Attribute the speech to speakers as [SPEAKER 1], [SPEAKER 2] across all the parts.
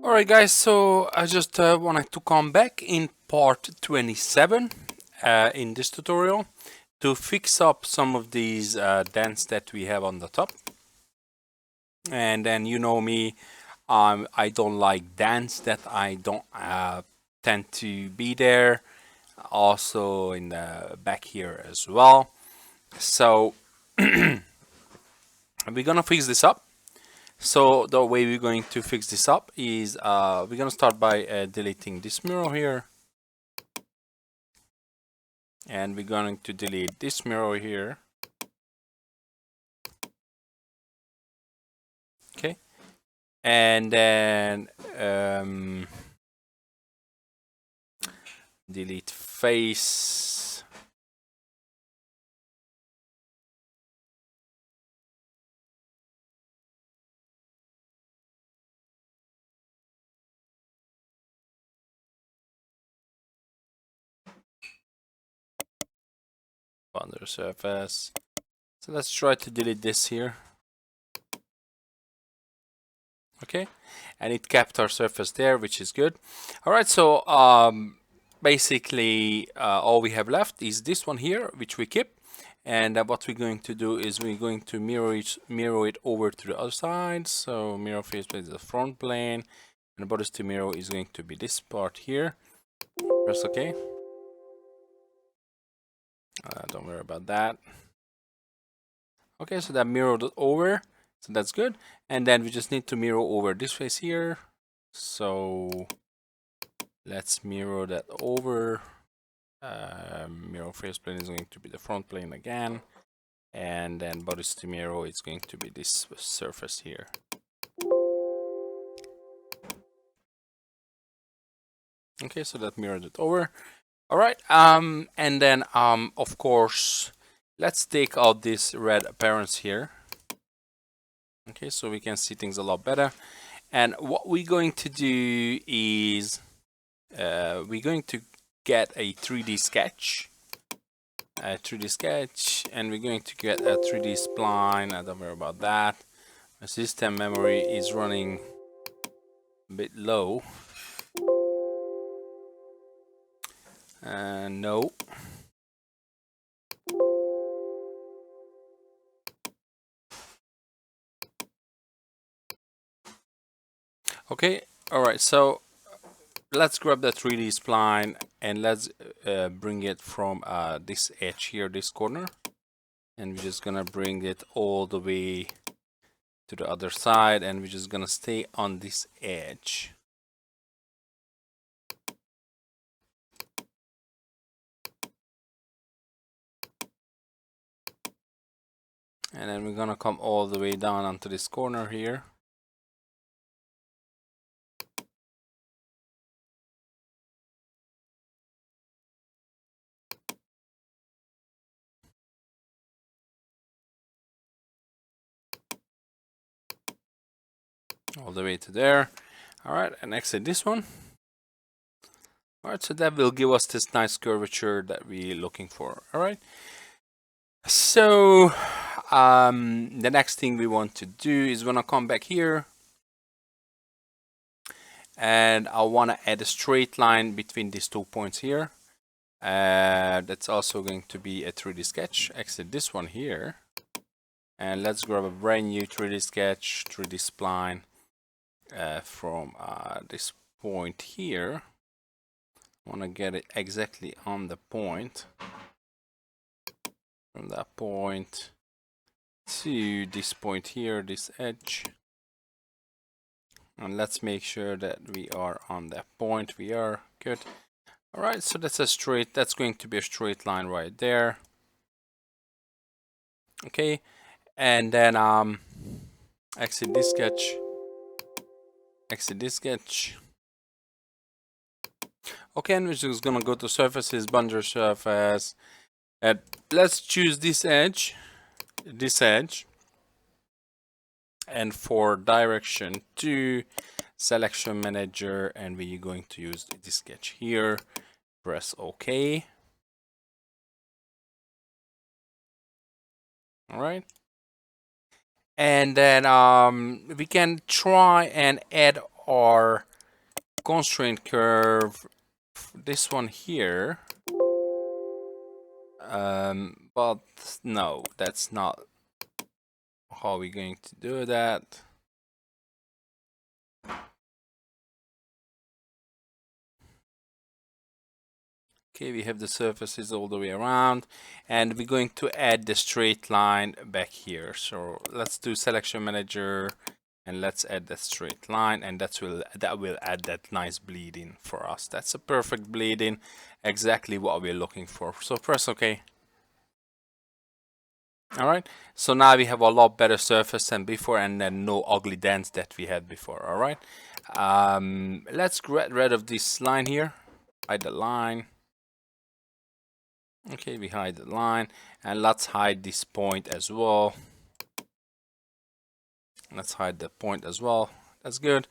[SPEAKER 1] Alright guys, so I just wanted to come back in part 27 in this tutorial to fix up some of these dents that we have on the top. And then you know me, I don't like dents that I don't tend to be there. Also in the back here as well. So we're gonna fix this up. So the way we're going to fix this up is we're gonna start by deleting this mirror here, and we're going to delete this mirror here. Okay, and then delete face. Under surface. So let's try to delete this here. Okay, and it kept our surface there, which is good. All right, so basically all we have left is this one here, which we keep. And what we're going to do is we're going to mirror it over to the other side. So mirror face plane is the front plane, and the bodice to mirror is going to be this part here. Press OK. Don't worry about that. Okay, so that mirrored over, so that's good. And then we just need to mirror over this face here. So let's mirror that over. Mirror face plane is going to be the front plane again. And then bodice to mirror is going to be this surface here. Okay, so that mirrored it over. All right, and then of course, let's take out this red appearance here. Okay, so we can see things a lot better. And what we're going to do is we're going to get a 3D sketch. And we're going to get a 3D spline. I don't worry about that. My system memory is running a bit low. No. Okay, all right, so let's grab the 3D spline and let's bring it from this edge here, this corner. And we're just gonna bring it all the way to the other side, and we're just gonna stay on this edge. And then we're gonna come all the way down onto this corner here. All the way to there. All right, and exit this one. All right, so that will give us this nice curvature that we're looking for. All right. So the next thing we want to do is gonna come back here, and I want to add a straight line between these 2 points here. That's also going to be a 3D sketch. Exit this one here, and let's grab a brand new 3D sketch, 3D spline from this point here. I want to get it exactly on the point. From that point to this point here, this edge. And let's make sure that we are on that point. We are good. All right, so that's going to be a straight line right there. Okay, and then exit this sketch. Exit this sketch. Okay, and we're just gonna go to surfaces, bundle surface. And let's choose this edge. And for direction to selection manager, and we're going to use this sketch here. Press OK. All right, and then we can try and add our constraint curve, this one here, but no, that's not how we're going to do that. Okay, we have the surfaces all the way around, and we're going to add the straight line back here. So let's do selection manager, and let's add the straight line, and that will add that nice bleeding for us. That's a perfect bleeding, exactly what we're looking for. So press OK. All right, so now we have a lot better surface than before, and then no ugly dents that we had before. All right, let's get rid of this line here. Hide the line. Okay, we hide the line, and let's hide this point as well. Let's hide the point as well. That's good.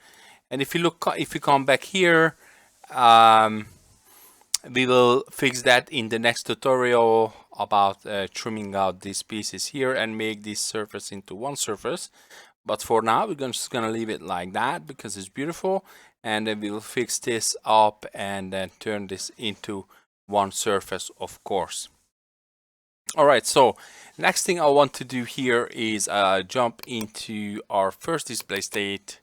[SPEAKER 1] And if you come back here, we will fix that in the next tutorial about trimming out these pieces here and make this surface into one surface. But for now, we're just gonna leave it like that because it's beautiful, and then we'll fix this up and then turn this into one surface, of course. All right, so next thing I want to do here is jump into our first display state,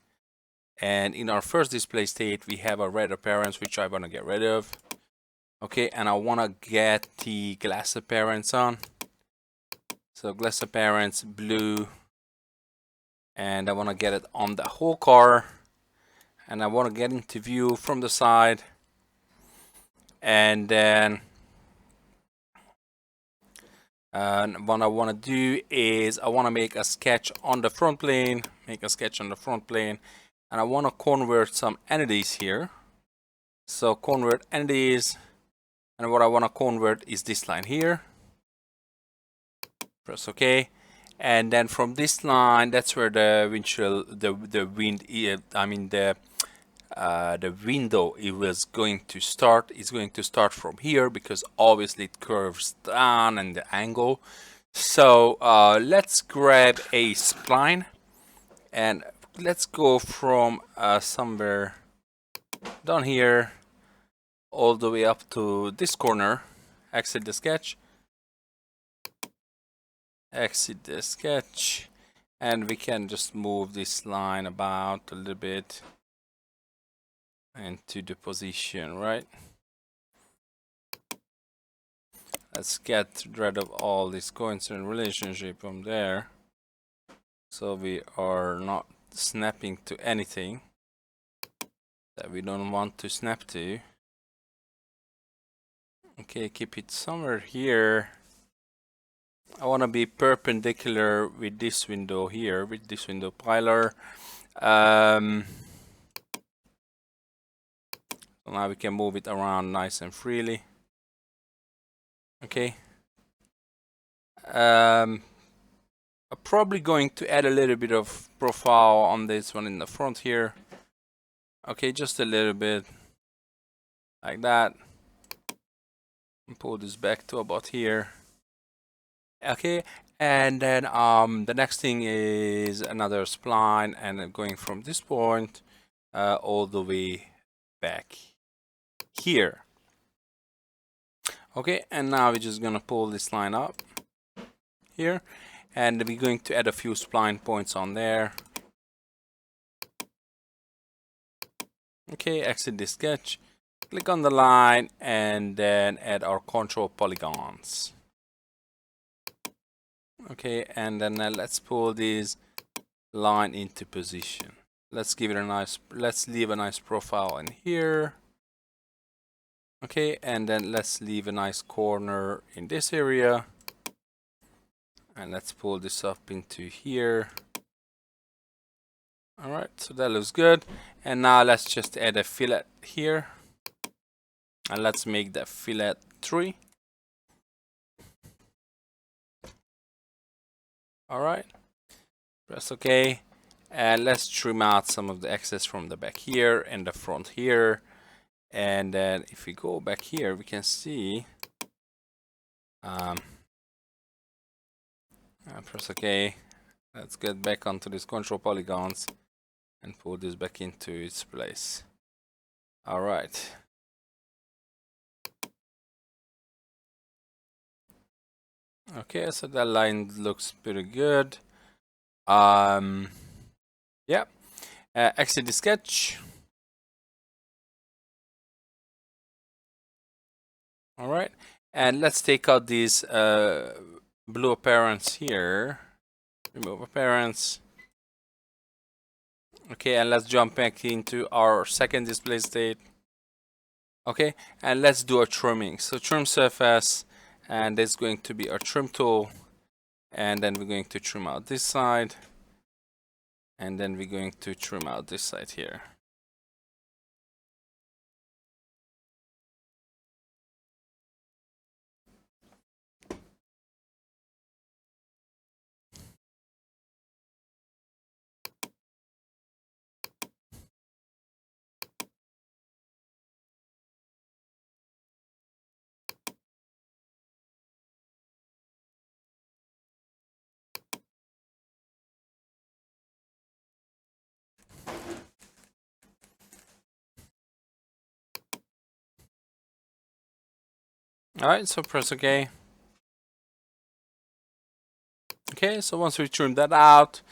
[SPEAKER 1] and in our first display state we have a red appearance which I want to get rid of. Okay, and I want to get the glass appearance on. So glass appearance blue, and I want to get it on the whole car, and I want to get into view from the side, and then what I want to do is I want to make a sketch on the front plane, and I want to convert some entities here. So convert entities, and what I want to convert is this line here. Press OK, and then from this line, that's where the windshield, the window it was going to start. It's going to start from here because obviously it curves down and the angle. So let's grab a spline, and let's go from somewhere down here all the way up to this corner. Exit the sketch, and we can just move this line about a little bit into the position, right? Let's get rid of all this coincident relationship from there, so we are not snapping to anything that we don't want to snap to. Okay, keep it somewhere here. I want to be perpendicular with this window here, with this window pilar. So now we can move it around nice and freely. Okay. I'm probably going to add a little bit of profile on this one in the front here. Okay, just a little bit like that. And pull this back to about here. Okay, and then the next thing is another spline, and going from this point all the way back here. Okay, and now we're just gonna pull this line up here, and we're going to add a few spline points on there. Okay, exit the sketch, click on the line, and then add our control polygons. Okay, and then let's pull this line into position. Let's give it a nice, let's leave a nice profile in here. Okay, and then let's leave a nice corner in this area, and let's pull this up into here. All right, so that looks good. And now let's just add a fillet here, and let's make that fillet 3. All right, press OK, and let's trim out some of the excess from the back here and the front here. And then if we go back here, we can see press OK. Let's get back onto these control polygons and pull this back into its place. All right. Okay, so that line looks pretty good. Yeah. Exit the sketch. All right, and let's take out these blue appearance here. Remove appearance. Okay, and let's jump back into our second display state. Okay, and let's do a trimming. So trim surface, and there's going to be our trim tool, and then we're going to trim out this side, and then we're going to trim out this side here. All right, so press OK. Okay, so once we trim that out,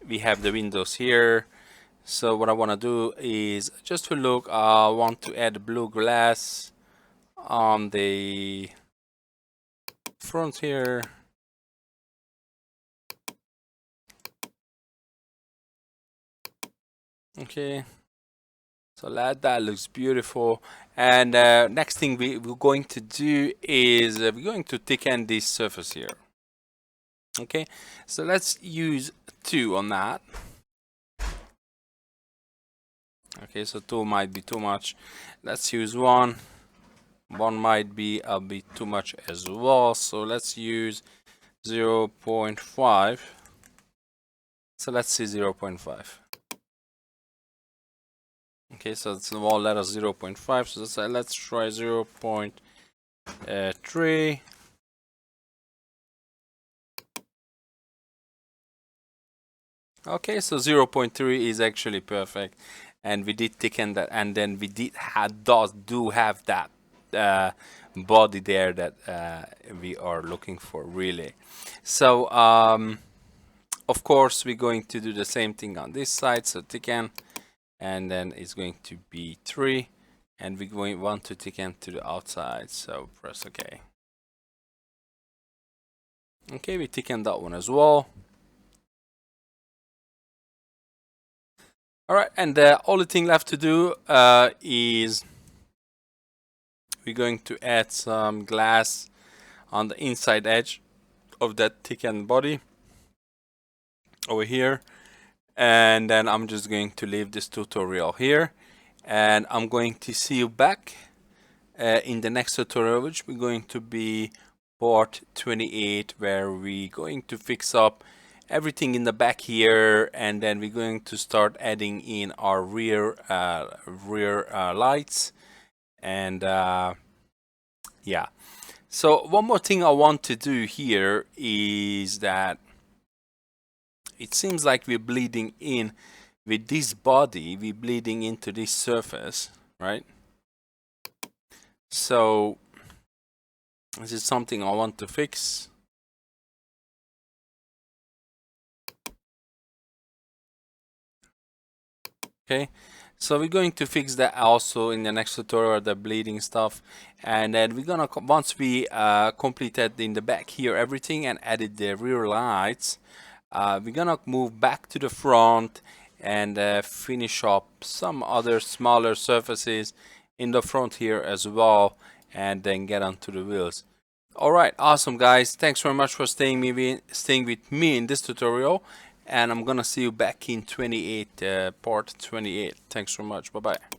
[SPEAKER 1] we have the windows here. So what I want to do is, just to look, I want to add blue glass on the front here. Okay, so that looks beautiful. And next thing we're going to do is we're going to thicken this surface here. Okay, so let's use 2 on that. Okay, so 2 might be too much. Let's use 1. 1 might be a bit too much as well, so let's use 0.5. So let's see 0.5. Okay, so it's the wall letter 0.5. So let's try 0.3. Okay, so 0.3 is actually perfect, and we did thicken that, and then we did do have that body there that we are looking for, really. So of course we're going to do the same thing on this side, so thicken, and then it's going to be 3, and we want to thicken to the outside, so press OK. Okay, we thicken that one as well. All right, and the only thing left to do is we're going to add some glass on the inside edge of that thickened body over here, and then I'm just going to leave this tutorial here, and I'm going to see you back in the next tutorial, which we're going to be part 28, where we're going to fix up everything in the back here, and then we're going to start adding in our rear lights. And yeah, so one more thing I want to do here is that it seems like we're bleeding in with this body, we're bleeding into this surface, right? So this is something I want to fix. Okay, so we're going to fix that also in the next tutorial, the bleeding stuff, and then we're gonna, once we completed in the back here everything and added the rear lights, we're gonna move back to the front and finish up some other smaller surfaces in the front here as well, and then get onto the wheels. All right, awesome guys, thanks very much for staying with me in this tutorial, and I'm gonna see you back in 28, part 28. Thanks so much. Bye bye.